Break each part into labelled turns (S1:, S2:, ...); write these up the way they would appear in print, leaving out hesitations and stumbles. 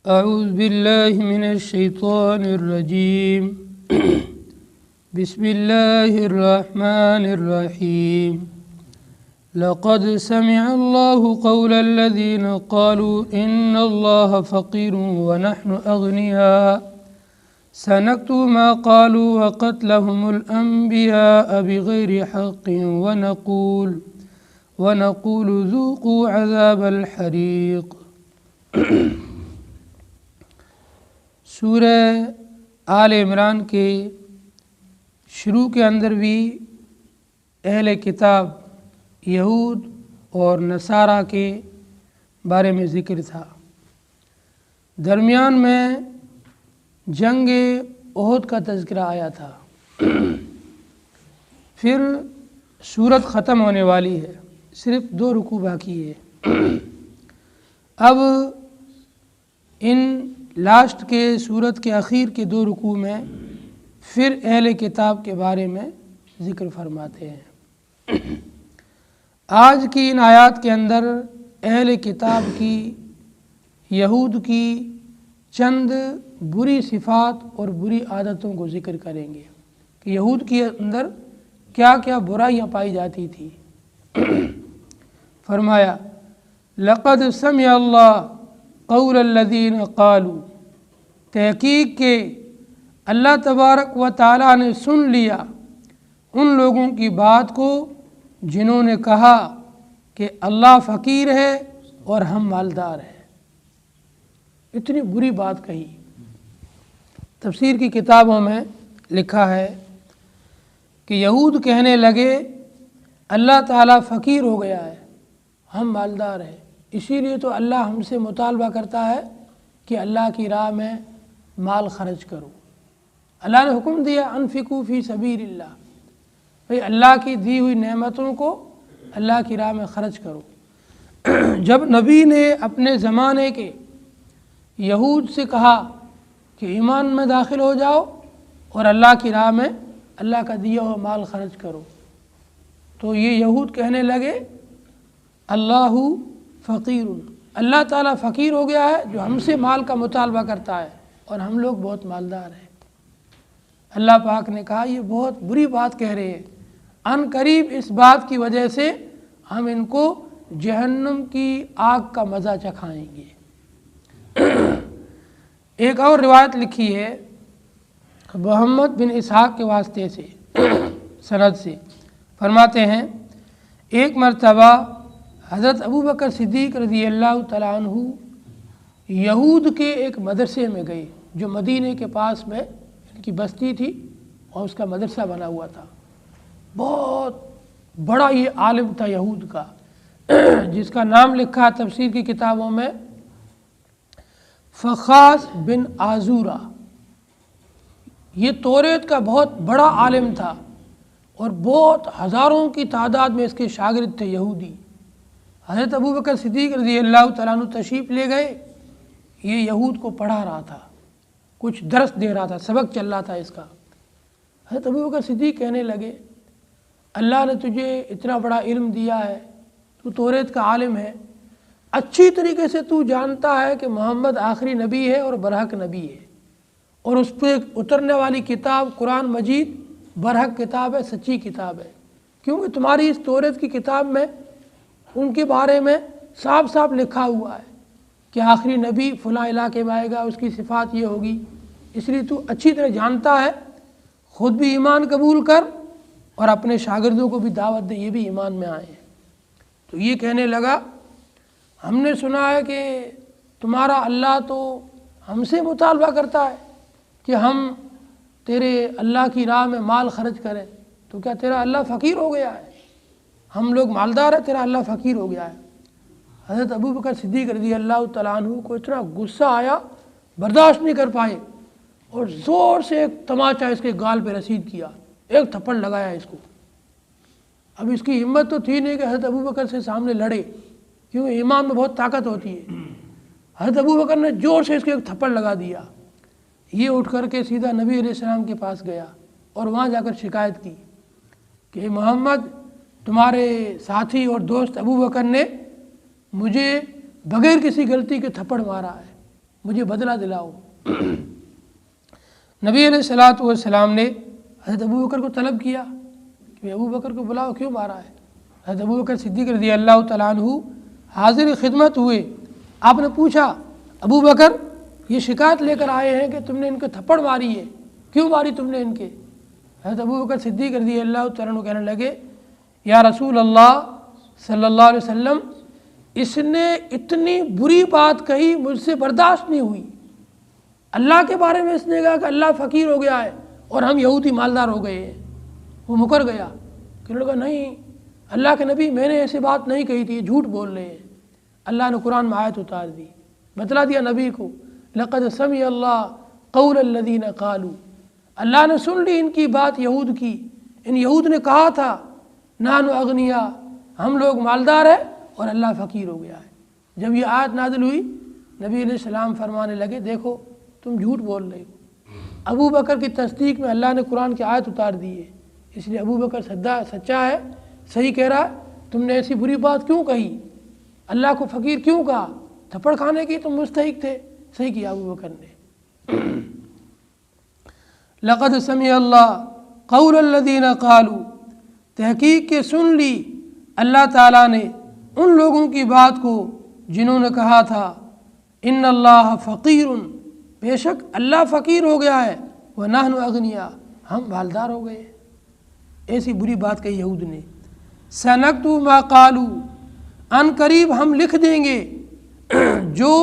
S1: اعوذ باللہ من الشیطان الرجیم بسم اللہ الرحمن الرحیم لقد سمع اللہ قول الذین قالوا ان اللہ فقیر ونحن اغنیاء سنكتب ما قالوا وقتلهم الانبیاء بغیر حق ونقول ذوقوا عذاب الحریق۔ سورہ آل عمران کے شروع کے اندر بھی اہل کتاب یہود اور نصارہ کے بارے میں ذکر تھا۔ درمیان میں جنگ احد کا تذکرہ آیا تھا۔ پھر سورت ختم ہونے والی ہے، صرف 2 رکوع باقی ہے۔ اب ان لاسٹ کے سورت کے اخیر کے 2 رکوع میں پھر اہل کتاب کے بارے میں ذکر فرماتے ہیں۔ آج کی ان آیات کے اندر اہل کتاب کی، یہود کی چند بری صفات اور بری عادتوں کو ذکر کریں گے کہ یہود کے اندر کیا کیا برائیاں پائی جاتی تھی۔ فرمایا لقد سمع اللہ قول الذین قالوا، تحقیق کہ اللہ تبارک و تعالیٰ نے سن لیا ان لوگوں کی بات کو جنہوں نے کہا کہ اللہ فقیر ہے اور ہم مالدار ہیں۔ اتنی بری بات کہی۔ تفسیر کی کتابوں میں لکھا ہے کہ یہود کہنے لگے اللہ تعالیٰ فقیر ہو گیا ہے، ہم مالدار ہیں، اسی لیے تو اللہ ہم سے مطالبہ کرتا ہے کہ اللہ کی راہ میں مال خرچ کرو۔ اللہ نے حکم دیا انفقوا فی سبیل اللہ، بھئی اللہ کی دی ہوئی نعمتوں کو اللہ کی راہ میں خرچ کرو۔ جب نبی نے اپنے زمانے کے یہود سے کہا کہ ایمان میں داخل ہو جاؤ اور اللہ کی راہ میں اللہ کا دیا ہوا مال خرچ کرو، تو یہ یہود کہنے لگے اللہ فقیر، اللہ تعالیٰ فقیر ہو گیا ہے جو ہم سے مال کا مطالبہ کرتا ہے اور ہم لوگ بہت مالدار ہیں۔ اللہ پاک نے کہا یہ بہت بری بات کہہ رہے ہیں، ان قریب اس بات کی وجہ سے ہم ان کو جہنم کی آگ کا مزہ چکھائیں گے۔ ایک اور روایت لکھی ہے محمد بن اسحاق کے واسطے سے سند سے، فرماتے ہیں ایک مرتبہ حضرت ابوبکر صدیق رضی اللہ تعالیٰ عنہ یہود کے ایک مدرسے میں گئے جو مدینے کے پاس میں ان کی بستی تھی اور اس کا مدرسہ بنا ہوا تھا۔ بہت بڑا یہ عالم تھا یہود کا، جس کا نام لکھا تفسیر کی کتابوں میں فخاص بن آزورہ۔ یہ توریت کا بہت بڑا عالم تھا اور بہت ہزاروں کی تعداد میں اس کے شاگرد تھے یہودی۔ حضرت ابوبکر صدیق رضی اللہ تعالیٰ عنہ تشریف لے گئے، یہ یہود کو پڑھا رہا تھا، کچھ درس دے رہا تھا، سبق چل رہا تھا اس کا۔ حضرت ابوبکر صدیق کہنے لگے اللہ نے تجھے اتنا بڑا علم دیا ہے، تو توریت کا عالم ہے، اچھی طریقے سے تو جانتا ہے کہ محمد آخری نبی ہے اور برحق نبی ہے، اور اس پہ اترنے والی کتاب قرآن مجید برحق کتاب ہے، سچی کتاب ہے، کیونکہ تمہاری اس توریت کی کتاب میں ان کے بارے میں صاف صاف لکھا ہوا ہے کہ آخری نبی فلاں علاقے میں آئے گا، اس کی صفات یہ ہوگی، اس لیے تو اچھی طرح جانتا ہے، خود بھی ایمان قبول کر اور اپنے شاگردوں کو بھی دعوت دے یہ بھی ایمان میں آئے۔ تو یہ کہنے لگا ہم نے سنا ہے کہ تمہارا اللہ تو ہم سے مطالبہ کرتا ہے کہ ہم تیرے اللہ کی راہ میں مال خرچ کریں، تو کیا تیرا اللہ فقیر ہو گیا ہے؟ ہم لوگ مالدار ہیں، تیرا اللہ فقیر ہو گیا ہے۔ حضرت ابوبکر صدیق رضی اللہ تعالیٰ عنہ کو اتنا غصہ آیا، برداشت نہیں کر پائے اور زور سے ایک تماچا اس کے گال پہ رسید کیا، ایک تھپڑ لگایا اس کو۔ اب اس کی ہمت تو تھی نہیں کہ حضرت ابوبکر سے سامنے لڑے، کیونکہ ایمان میں بہت طاقت ہوتی ہے۔ حضرت ابوبکر نے زور سے اس کو ایک تھپڑ لگا دیا۔ یہ اٹھ کر کے سیدھا نبی علیہ السلام کے پاس گیا اور وہاں جا کر شکایت کی کہ محمد تمہارے ساتھی اور دوست ابوبکر نے مجھے بغیر کسی غلطی کے تھپڑ مارا ہے، مجھے بدلہ دلاؤ۔ نبی علیہ الصلوۃ والسلام نے حضرت ابو بکر کو طلب کیا کہ ابو بکر کو بلاؤ، کیوں مارا ہے؟ حضرت ابو بکر صدیق رضی اللہ تعالیٰ عنہ حاضر خدمت ہوئے۔ آپ نے پوچھا ابو بکر یہ شکایت لے کر آئے ہیں کہ تم نے ان کو تھپڑ ماری ہے، کیوں ماری تم نے ان کے؟ حضرت ابو بکر صدیق رضی اللہ تعالیٰ عنہ کہنے لگے یا رسول اللہ صلی اللہ علیہ وسلم، اس نے اتنی بری بات کہی مجھ سے برداشت نہیں ہوئی۔ اللہ کے بارے میں اس نے کہا کہ اللہ فقیر ہو گیا ہے اور ہم یہودی مالدار ہو گئے ہیں۔ وہ مکر گیا، کہنے لگا نہیں اللہ کے نبی میں نے ایسی بات نہیں کہی تھی، یہ جھوٹ بول رہے ہیں۔ اللہ نے قرآن میں آیت اتار دی، بتلا دیا نبی کو لقد سمع اللہ قول الذین قالوا، اللہ نے سن لی ان کی بات یہود کی، ان یہود نے کہا تھا نحن اغنیا، ہم لوگ مالدار ہیں اور اللہ فقیر ہو گیا ہے۔ جب یہ آیت نازل ہوئی نبی علیہ السلام فرمانے لگے دیکھو تم جھوٹ بول رہے ہو۔ ابو بکر کی تصدیق میں اللہ نے قرآن کی آیت اتار دی ہے، اس لیے ابو بکر سچا ہے، صحیح کہہ رہا ہے۔ تم نے ایسی بری بات کیوں کہی؟ اللہ کو فقیر کیوں کہا؟ تھپڑ کھانے کی تم مستحق تھے، صحیح کیا ابو بکر نے۔ لقد سمع اللہ قول الذین قالوا، تحقیق کے سن لی اللہ تعالیٰ نے ان لوگوں کی بات کو جنہوں نے کہا تھا ان اللہ فقیر، بے شک اللہ فقیر ہو گیا ہے، ونحن اغنیا، ہم مالدار ہو گئے۔ ایسی بری بات کہی یہود نے۔ سنکتب ما قالوا، ان قریب ہم لکھ دیں گے جو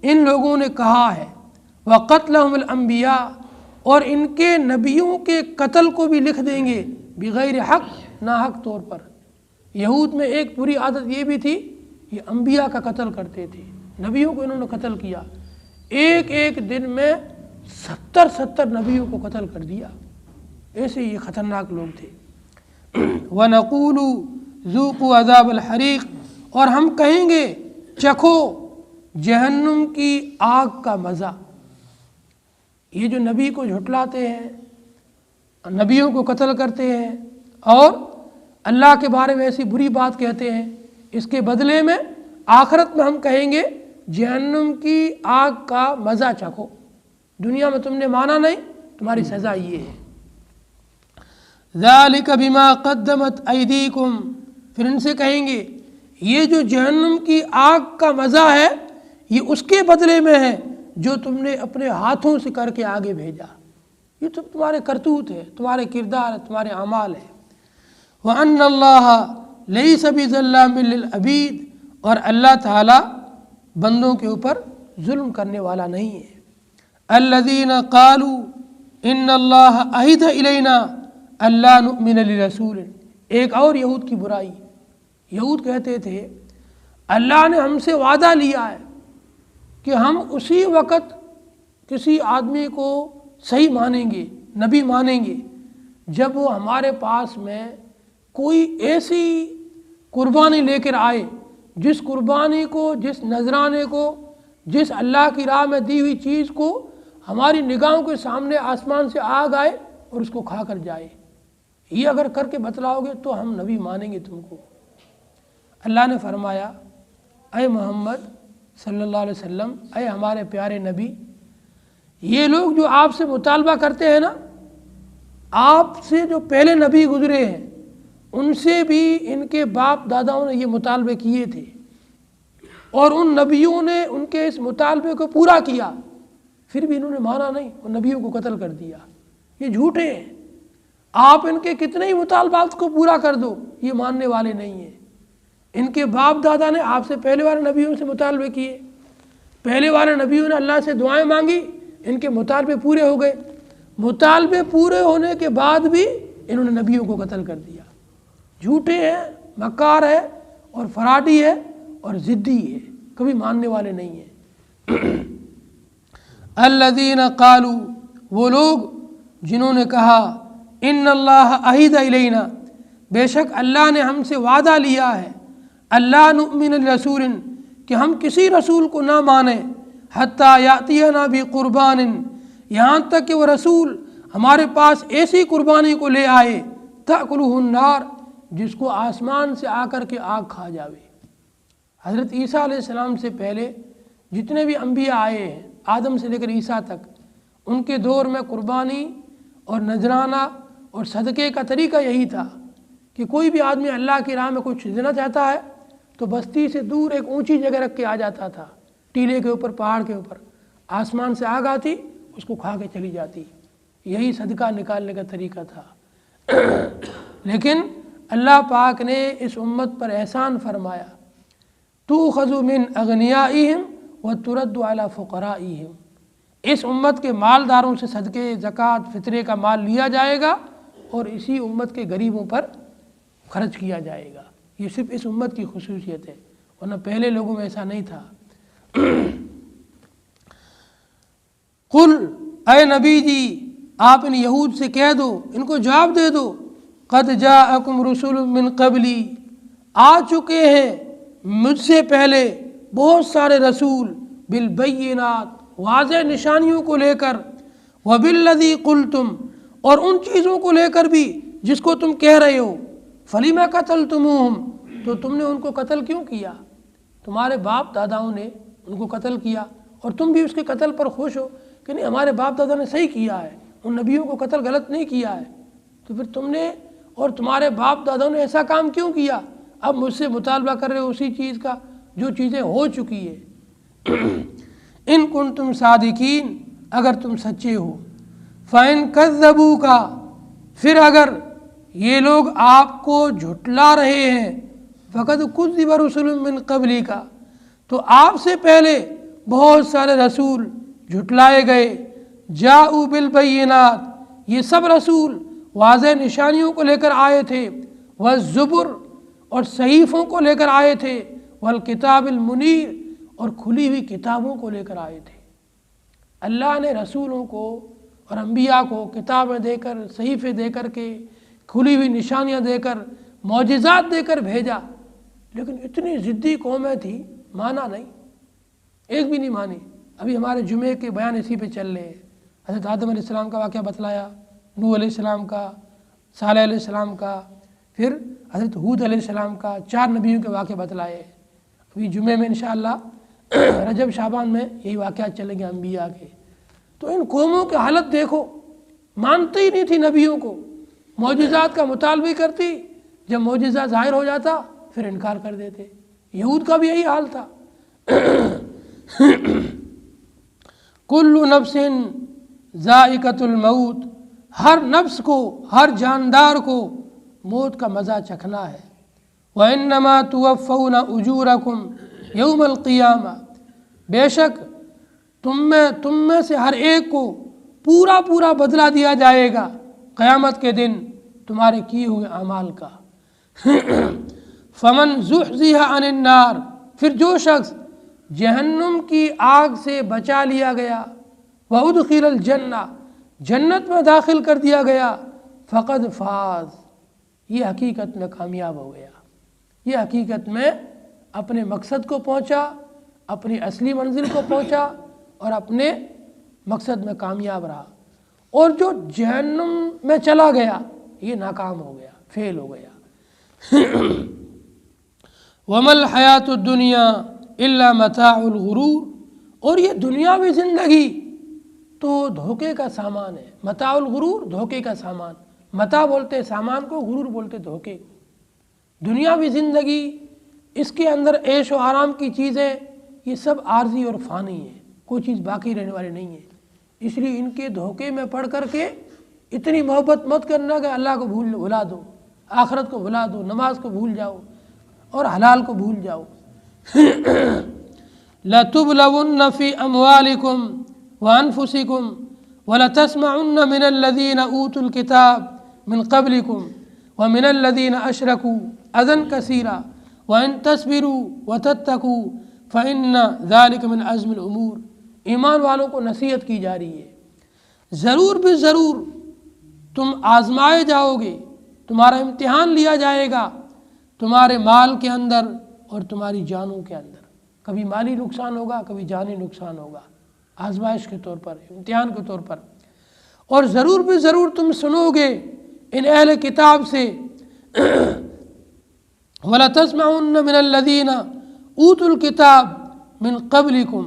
S1: ان لوگوں نے کہا ہے، وقتلہم الانبیاء، اور ان کے نبیوں کے قتل کو بھی لکھ دیں گے، بغیر حق، ناحق طور پر۔ یہود میں ایک بری عادت یہ بھی تھی، یہ انبیاء کا قتل کرتے تھے، نبیوں کو انہوں نے قتل کیا، ایک دن میں 70 نبیوں کو قتل کر دیا، ایسے یہ خطرناک لوگ تھے۔ وَنَقُولُ ذُوقُوا عَذَابَ الْحَرِيقِ، اور ہم کہیں گے چکھو جہنم کی آگ کا مزہ۔ یہ جو نبی کو جھٹلاتے ہیں، نبیوں کو قتل کرتے ہیں اور اللہ کے بارے میں ایسی بری بات کہتے ہیں، اس کے بدلے میں آخرت میں ہم کہیں گے جہنم کی آگ کا مزہ چکھو، دنیا میں تم نے مانا نہیں، تمہاری سزا یہ ہے۔ ذَلِكَ بِمَا قَدَّمَتْ أَيْدِيكُمْ، پھر ان سے کہیں گے یہ جو جہنم کی آگ کا مزہ ہے یہ اس کے بدلے میں ہے جو تم نے اپنے ہاتھوں سے کر کے آگے بھیجا، یہ تو تمہارے کرتوت ہے، تمہارے کردار ہے، تمہارے اعمال ہے۔ وَأَنَّ اللَّهَ لَيْسَ بِظَلَّامٍ لِّلْعَبِيدِ، اور اللہ تعالیٰ بندوں کے اوپر ظلم کرنے والا نہیں ہے۔ الَّذِينَ قَالُوا إِنَّ اللَّهَ عَهِدَ إِلَيْنَا أَلَّا نُؤْمِنَ لِرَسُولٍ، ایک اور یہود کی برائی، یہود کہتے تھے اللہ نے ہم سے وعدہ لیا ہے کہ ہم اسی وقت کسی آدمی کو صحیح مانیں گے، نبی مانیں گے، جب وہ ہمارے پاس میں کوئی ایسی قربانی لے کر آئے جس قربانی کو، جس نذرانے کو، جس اللہ کی راہ میں دی ہوئی چیز کو ہماری نگاہوں کے سامنے آسمان سے آگ آئے اور اس کو کھا کر جائے، یہ اگر کر کے بتلاؤ گے تو ہم نبی مانیں گے تم کو۔ اللہ نے فرمایا اے محمد صلی اللہ علیہ وسلم، اے ہمارے پیارے نبی، یہ لوگ جو آپ سے مطالبہ کرتے ہیں نا، آپ سے جو پہلے نبی گزرے ہیں ان سے بھی ان کے باپ داداؤں نے یہ مطالبے کیے تھے، اور ان نبیوں نے ان کے اس مطالبے کو پورا کیا، پھر بھی انہوں نے مانا نہیں اور نبیوں کو قتل کر دیا۔ یہ جھوٹے ہیں، آپ ان کے کتنے ہی مطالبات کو پورا کر دو یہ ماننے والے نہیں ہیں۔ ان کے باپ دادا نے آپ سے پہلے والے نبیوں سے مطالبے کیے، پہلے والے نبیوں نے اللہ سے دعائیں مانگی، ان کے مطالبے پورے ہو گئے، مطالبے پورے ہونے کے بعد بھی انہوں نے نبیوں کو قتل کر دیا۔ جھوٹے ہیں، مکار ہے اور فراڈی ہے اور ضدی ہے، کبھی ماننے والے نہیں ہیں۔ الذین قالوا، وہ لوگ جنہوں نے کہا ان اللہ عہد الینا، بے شک اللہ نے ہم سے وعدہ لیا ہے، اللہ نؤمن لرسول، کہ ہم کسی رسول کو نہ مانیں، حتیٰ یاتینا بقربان، یہاں تک کہ وہ رسول ہمارے پاس ایسی قربانی کو لے آئے، تأکلہ النار، جس کو آسمان سے آ کر کے آگ کھا جاوے۔ حضرت عیسیٰ علیہ السلام سے پہلے جتنے بھی انبیاء آئے ہیں آدم سے لے کر عیسیٰ تک، ان کے دور میں قربانی اور نذرانہ اور صدقے کا طریقہ یہی تھا کہ کوئی بھی آدمی اللہ کی راہ میں کچھ دینا چاہتا ہے تو بستی سے دور ایک اونچی جگہ رکھ کے آ جاتا تھا، ٹیلے کے اوپر، پہاڑ کے اوپر، آسمان سے آگ آتی، اس کو کھا کے چلی جاتی، یہی صدقہ نکالنے کا طریقہ تھا۔ لیکن اللہ پاک نے اس امت پر احسان فرمایا، تُؤْخَذُ مِنْ أَغْنِيَائِهِمْ وَتُرَدُّ عَلَى فُقَرَائِهِمْ، اس امت کے مالداروں سے صدقے، زکوٰۃ، فطرے کا مال لیا جائے گا اور اسی امت کے غریبوں پر خرچ کیا جائے گا۔ یہ صرف اس امت کی خصوصیت ہے، ورنہ پہلے لوگوں میں ایسا نہیں تھا۔ قل، اے نبی جی آپ ان یہود سے کہہ دو، ان کو جواب دے دو، قد جاءکم رسول من قبلی، آ چکے ہیں مجھ سے پہلے بہت سارے رسول، بالبینات، واضح نشانیوں کو لے کر، وبالذی قلتم، اور ان چیزوں کو لے کر بھی جس کو تم کہہ رہے ہو، فلم قتلتموہم، تو تم نے ان کو قتل کیوں کیا؟ تمہارے باپ داداؤں نے ان کو قتل کیا اور تم بھی اس کے قتل پر خوش ہو کہ نہیں ہمارے باپ دادا نے صحیح کیا ہے، ان نبیوں کو قتل غلط نہیں کیا ہے، تو پھر تم نے اور تمہارے باپ داداؤں نے ایسا کام کیوں کیا؟ اب مجھ سے مطالبہ کر رہے ہو اسی چیز کا جو چیزیں ہو چکی ہے۔ ان کنتم صادقین، اگر تم سچے ہو، فَإِن كَذَّبُوكَ، پھر اگر یہ لوگ آپ کو جھٹلا رہے ہیں، فَقَدْ كُذِّبَ رُسُلٌ مِّن قَبْلِكَ، تو آپ سے پہلے بہت سارے رسول جھٹلائے گئے، جاءوا بالبینات، یہ سب رسول واضح نشانیوں کو لے کر آئے تھے، والزبر، اور صحیفوں کو لے کر آئے تھے، والکتاب المنیر، اور کھلی ہوئی کتابوں کو لے کر آئے تھے۔ اللہ نے رسولوں کو اور انبیاء کو کتابیں دے کر، صحیفے دے کر کے، کھلی ہوئی نشانیاں دے کر، معجزات دے کر بھیجا، لیکن اتنی ضدی قومیں تھی، مانا نہیں، ایک بھی نہیں مانی۔ ابھی ہمارے جمعے کے بیان اسی پہ چل رہے ہیں، حضرت آدم علیہ السلام کا واقعہ بتلایا، نوح علیہ السلام کا، صالح علیہ السلام کا، پھر حضرت ہود علیہ السلام کا، 4 نبیوں کے واقعے بتلائے۔ ابھی جمعے میں انشاءاللہ رجب شعبان میں یہی واقعات چلیں گے انبیاء کے۔ تو ان قوموں کی حالت دیکھو، مانتی ہی نہیں تھی نبیوں کو، معجزات کا مطالبہ کرتی، جب معجزہ ظاہر ہو جاتا پھر انکار کر دیتے۔ یہود کا بھی یہی حال تھا۔ کل نفس ذائقۃ الموت، ہر نفس کو، ہر جاندار کو موت کا مزہ چکھنا ہے۔ وَإِنَّمَا تُوَفَّوْنَ أُجُورَكُمْ يَوْمَ الْقِيَامَةِ، بے شک تم میں سے ہر ایک کو پورا بدلہ دیا جائے گا قیامت کے دن تمہارے کیے ہوئے اعمال کا۔ فَمَنْ زُحْزِحَ عَنِ النَّارِ، پھر جو شخص جہنم کی آگ سے بچا لیا گیا، وَأُدْخِلَ الْجَنَّةَ، جنت میں داخل کر دیا گیا، فَقَدْ فَازَ، یہ حقیقت میں کامیاب ہو گیا، یہ حقیقت میں اپنے مقصد کو پہنچا، اپنی اصلی منزل کو پہنچا اور اپنے مقصد میں کامیاب رہا۔ اور جو جہنم میں چلا گیا یہ ناکام ہو گیا، فیل ہو گیا۔ وَمَا الْحَيَاةُ الدُّنْيَا إِلَّا مَتَاعُ الْغُرُورِ، اور یہ دنیاوی زندگی تو دھوکے کا سامان ہے۔ متاع الغرور، دھوکے کا سامان، متاع بولتے سامان کو، غرور بولتے دھوکے کو۔ دنیاوی زندگی، اس کے اندر عیش و آرام کی چیزیں، یہ سب عارضی اور فانی ہیں، کوئی چیز باقی رہنے والی نہیں ہے۔ اس لیے ان کے دھوکے میں پڑھ کر کے اتنی محبت مت کرنا کہ اللہ کو بھلا دو، آخرت کو بھلا دو، نماز کو بھول جاؤ اور حلال کو بھول جاؤ۔ لَتُبْلَوُنَّ فِي أَمْوَالِكُمْ وَأَنفُسِكُمْ وَلَتَسْمَعُنَّ مِنَ الَّذِينَ أُوتُوا الْكِتَابَ مِنْ قَبْلِكُمْ وَمِنَ الَّذِينَ أَشْرَكُوا أَذًى كَثِيرًا وَإِن تَصْبِرُوا وَتَتَّقُوا فَإِنَّ ذَلِكَ مِنْ عَزْمِ الْأُمُورِ، ایمان والوں کو نصیحت کی جا رہی ہے، ضرور بھی ضرور تم آزمائے جاؤ گے، تمہارا امتحان لیا جائے گا تمہارے مال کے اندر اور تمہاری جانوں کے اندر، کبھی مالی نقصان ہوگا، کبھی جانی نقصان ہوگا، آزمائش کے طور پر، امتحان کے طور پر۔ اور ضرور بھی ضرور تم سنو گے ان اہل کتاب سے، وَلَتَسْمَعُنَّ مِنَ الَّذِينَ أُوتُوا الْكِتَابَ مِنْ قَبْلِكُمْ،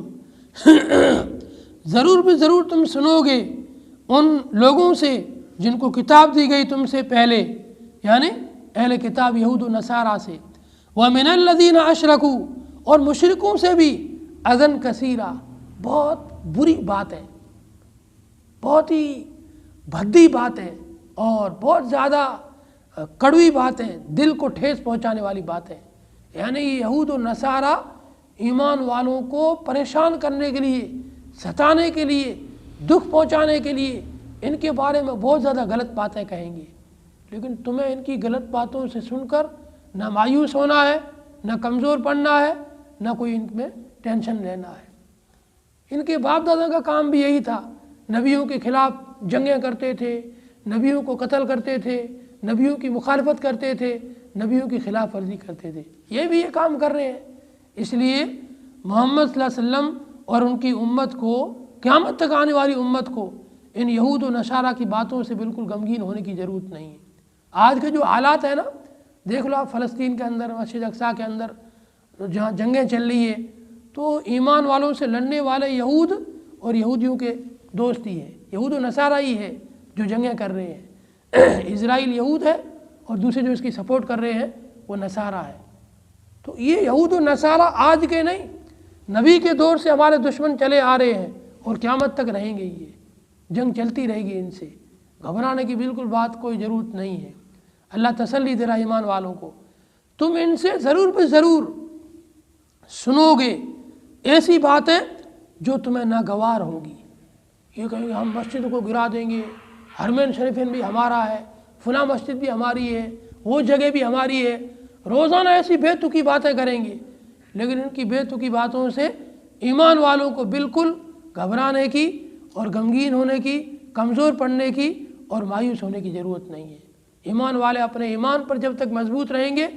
S1: ضرور بھی ضرور تم سنو گے ان لوگوں سے جن کو کتاب دی گئی تم سے پہلے، یعنی اہل کتاب یہود و نصارہ سے، وَمِنَ الَّذِينَ أَشْرَكُوا، اور مشرکوں سے بھی، اذًا کثیرہ، بہت بری بات ہے، بہت ہی بھدی بات ہے اور بہت زیادہ کڑوی بات ہے، دل کو ٹھیس پہنچانے والی بات ہے۔ یعنی یہود و نصارہ ایمان والوں کو پریشان کرنے کے لیے، ستانے کے لیے، دکھ پہنچانے کے لیے ان کے بارے میں بہت زیادہ غلط باتیں کہیں گے، لیکن تمہیں ان کی غلط باتوں سے سن کر نہ مایوس ہونا ہے، نہ کمزور پڑنا ہے، نہ کوئی ان میں ٹینشن لینا ہے۔ ان کے باپ دادا کا کام بھی یہی تھا، نبیوں کے خلاف جنگیں کرتے تھے، نبیوں کو قتل کرتے تھے، نبیوں کی مخالفت کرتے تھے، نبیوں کی خلاف ورزی کرتے تھے، یہ بھی یہ کام کر رہے ہیں۔ اس لیے محمد صلی اللہ علیہ وسلم اور ان کی امت کو، قیامت تک آنے والی امت کو، ان یہود و نصارہ کی باتوں سے بالکل غمگین ہونے کی ضرورت نہیں ہے۔ آج کے جو حالات ہیں نا، دیکھ لو آپ فلسطین کے اندر، مسجد اقصیٰ کے اندر جہاں جنگیں چل رہی ہیں، تو ایمان والوں سے لڑنے والے یہود اور یہودیوں کے دوست ہی ہیں، یہود و نصارہ ہی ہے جو جنگیں کر رہے ہیں۔ اسرائیل یہود ہے اور دوسرے جو اس کی سپورٹ کر رہے ہیں وہ نصارہ ہے۔ تو یہ یہود و نصارہ آج کے نہیں، نبی کے دور سے ہمارے دشمن چلے آ رہے ہیں اور قیامت تک رہیں گے، یہ جنگ چلتی رہے گی، ان سے گھبرانے کی بالکل بات کوئی ضرورت نہیں ہے۔ اللہ تسلی دے رہا ایمان والوں کو، تم ان سے ضرور بھی ضرور سنو گے ایسی باتیں جو تمہیں ناگوار ہوں گی۔ یہ کہیں گے ہم مسجد کو گرا دیں گے، حرمین شریفین بھی ہمارا ہے، فلاں مسجد بھی ہماری ہے، وہ جگہ بھی ہماری ہے، روزانہ ایسی بے تکی باتیں کریں گے، لیکن ان کی بے تکی باتوں سے ایمان والوں کو بالکل گھبرانے کی اور غمگین ہونے کی، کمزور پڑنے کی اور مایوس ہونے کی ضرورت نہیں ہے۔ ایمان والے اپنے ایمان پر جب تک مضبوط رہیں گے،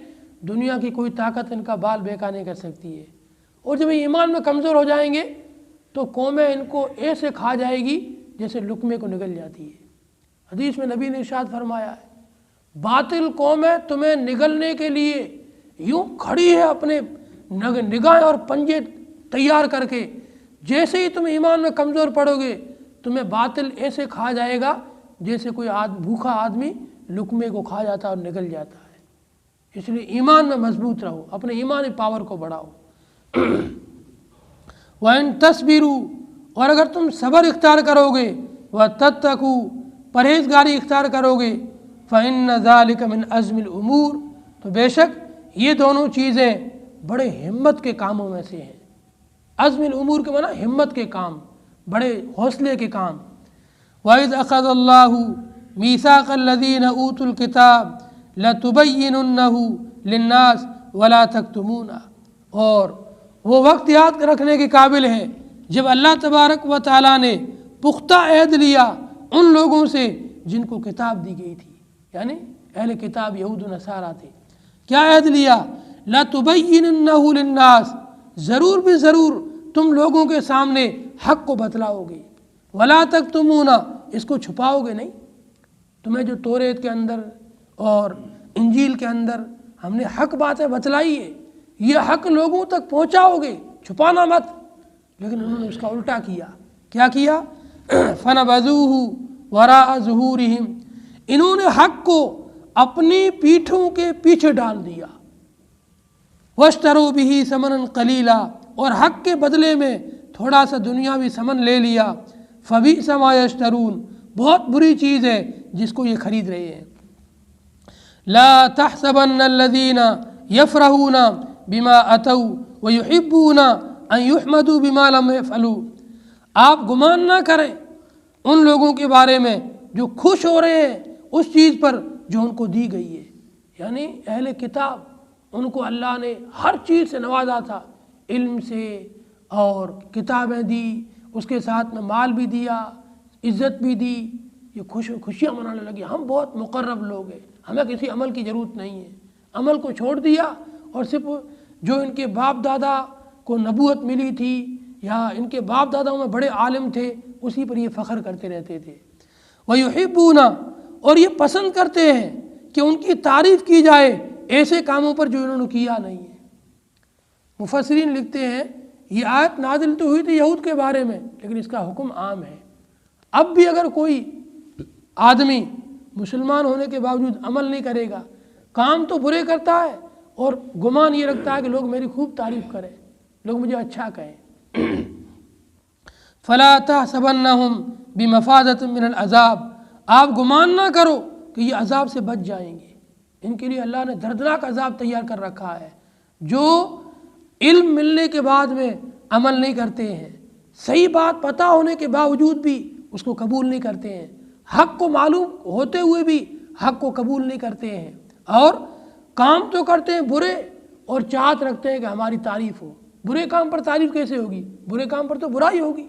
S1: دنیا کی کوئی طاقت ان کا بال بیکا نہیں کر سکتی ہے، اور جب ایمان میں کمزور ہو جائیں گے تو قومیں ان کو ایسے کھا جائے گی جیسے لقمے کو نگل جاتی ہے۔ حدیث میں نبی نے ارشاد فرمایا ہے، باطل قومیں تمہیں نگلنے کے لیے یوں کھڑی ہے اپنے نگاہیں اور پنجے تیار کر کے، جیسے ہی تم ایمان میں کمزور پڑو گے تمہیں باطل ایسے کھا جائے گا جیسے کوئی بھوکا آدمی لقمے کو کھا جاتا اور نگل جاتا ہے۔ اس لیے ایمان میں مضبوط رہو، اپنے ایمانی پاور کو بڑھاؤ۔ وَإِن تَصْبِرُوا، اور اگر تم صبر اختیار کرو گے، وَتَتَّقُوا، پرہیزگاری اختیار کرو گے، فَإِنَّ ذَلِكَ مِنْ عَزْمِ الْأُمُورِ، تو بے شک یہ دونوں چیزیں بڑے ہمت کے کاموں میں سے ہیں۔ عزم الامور کے معنی ہمت کے کام، بڑے حوصلے کے کام۔ وَإِذْ أَخَذَ اللَّهُ مِيثَاقَ الَّذِينَ أُوتُوا الْكِتَابَ لَتُبَيِّنُنَّهُ لِلنَّاسِ وَلَا تَكْتُمُونَهُ، اور وہ وقت یاد رکھنے کے قابل ہے جب اللہ تبارک و تعالیٰ نے پختہ عہد لیا ان لوگوں سے جن کو کتاب دی گئی تھی، یعنی اہل کتاب یہود و نصارہ تھے۔ کیا عہد لیا؟ لَتُبَيِّنُنَّهُ لِلنَّاسِ، ضرور بھی ضرور تم لوگوں کے سامنے حق کو بتلاؤ گے، وَلَا تَكْتُمُونَ، اس کو چھپاؤ گے نہیں۔ تمہیں جو توریت کے اندر اور انجیل کے اندر ہم نے حق باتیں بتلائی ہے، یہ حق لوگوں تک پہنچاؤ گے، چھپانا مت۔ لیکن انہوں نے اس کا الٹا کیا۔ کیا کیا؟ فَنَبَذُوهُ وَرَاءَ ظُهُورِهِمْ، انہوں نے حق کو اپنی پیٹھوں کے پیچھے ڈال دیا۔ وَاشْتَرُوا بِهِ ثَمَنًا قَلِيلًا، اور حق کے بدلے میں تھوڑا سا دنیاوی ثمن لے لیا۔ فَبِئْسَ مَا يَشْتَرُونَ، بہت بری چیز ہے جس کو یہ خرید رہے ہیں۔ لَا تَحْسَبَنَّ الَّذِينَ يَفْرَحُونَ بِمَا أَتَوْا وَيُحِبُّونَ أَن يُحْمَدُوا بِمَا لَمْ يَفْعَلُوا، آپ گمان نہ کریں ان لوگوں کے بارے میں جو خوش ہو رہے ہیں اس چیز پر جو ان کو دی گئی ہے۔ یعنی اہل کتاب، ان کو اللہ نے ہر چیز سے نوازا تھا، علم سے اور کتابیں دی، اس کے ساتھ میں مال بھی دیا، عزت بھی دی، یہ خوشیاں منانے لگے، ہم بہت مقرب لوگ ہیں، ہمیں کسی عمل کی ضرورت نہیں ہے۔ عمل کو چھوڑ دیا اور صرف جو ان کے باپ دادا کو نبوت ملی تھی یا ان کے باپ داداؤں میں بڑے عالم تھے اسی پر یہ فخر کرتے رہتے تھے۔ وَيُحِبُّونَ، اور یہ پسند کرتے ہیں کہ ان کی تعریف کی جائے ایسے کاموں پر جو انہوں نے کیا نہیں ہے۔ مفسرین لکھتے ہیں یہ آیت نازل تو ہوئی تھی یہود کے بارے میں، لیکن اس کا حکم عام ہے۔ اب بھی اگر کوئی آدمی مسلمان ہونے کے باوجود عمل نہیں کرے گا، کام تو برے کرتا ہے اور گمان یہ رکھتا ہے کہ لوگ میری خوب تعریف کریں، لوگ مجھے اچھا کہیں، فلا تحسبنہم بمفازۃ من العذاب، آپ گمان نہ کرو کہ یہ عذاب سے بچ جائیں گے، ان کے لیے اللہ نے دردناک عذاب تیار کر رکھا ہے۔ جو علم ملنے کے بعد میں عمل نہیں کرتے ہیں، صحیح بات پتہ ہونے کے باوجود بھی اس کو قبول نہیں کرتے ہیں، حق کو معلوم ہوتے ہوئے بھی حق کو قبول نہیں کرتے ہیں، اور کام تو کرتے ہیں برے اور چاہت رکھتے ہیں کہ ہماری تعریف ہو۔ برے کام پر تعریف کیسے ہوگی؟ برے کام پر تو برائی ہوگی۔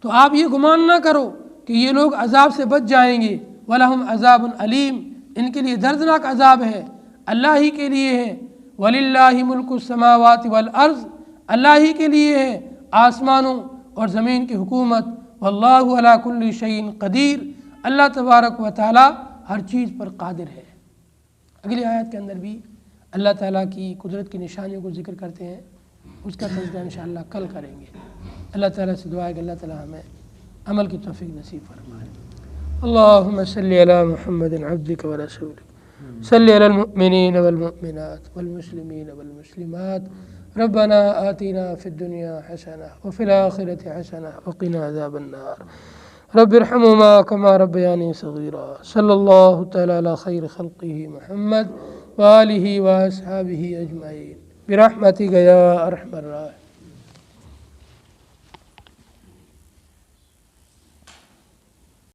S1: تو آپ یہ گمان نہ کرو کہ یہ لوگ عذاب سے بچ جائیں گے۔ وَلَهُمْ عَذَابٌ علیم، ان کے لیے دردناک عذاب ہے، اللہ ہی کے لیے ہے۔ وَلِلَّهِ مُلْكُ السَّمَاوَاتِ وَالْأَرْضِ، اللہ ہی کے لیے ہے آسمانوں اور زمین کی حکومت۔ وَاللَّهُ عَلَى كُلِّ شَيْءٍ قدیر، اللہ تبارک و تعالی ہر چیز پر قادر ہے۔ اگلی آیت کے اندر بھی اللہ تعالیٰ کی قدرت کی نشانیوں کو ذکر کرتے ہیں، اس کا تذکرہ انشاءاللہ کل کریں گے۔ اللہ تعالیٰ سے دعا ہے کہ اللہ تعالیٰ ہمیں عمل کی توفیق نصیب فرمائے۔ اللہم صلی علی محمد عبدک ورسولک، صلی علی المؤمنین والمؤمنات والمسلمین والمسلمات، ربنا آتنا فی الدنیا حسنہ وفی الآخرۃ حسنہ وقنا عذاب النار، رب ارحمہما کما ربیانی صغیرا۔ صلی اللہ تعالی علی خیر خلقہ محمد وآلہ واصحابہ اجمعین برحمتک یا ارحم الراحمین۔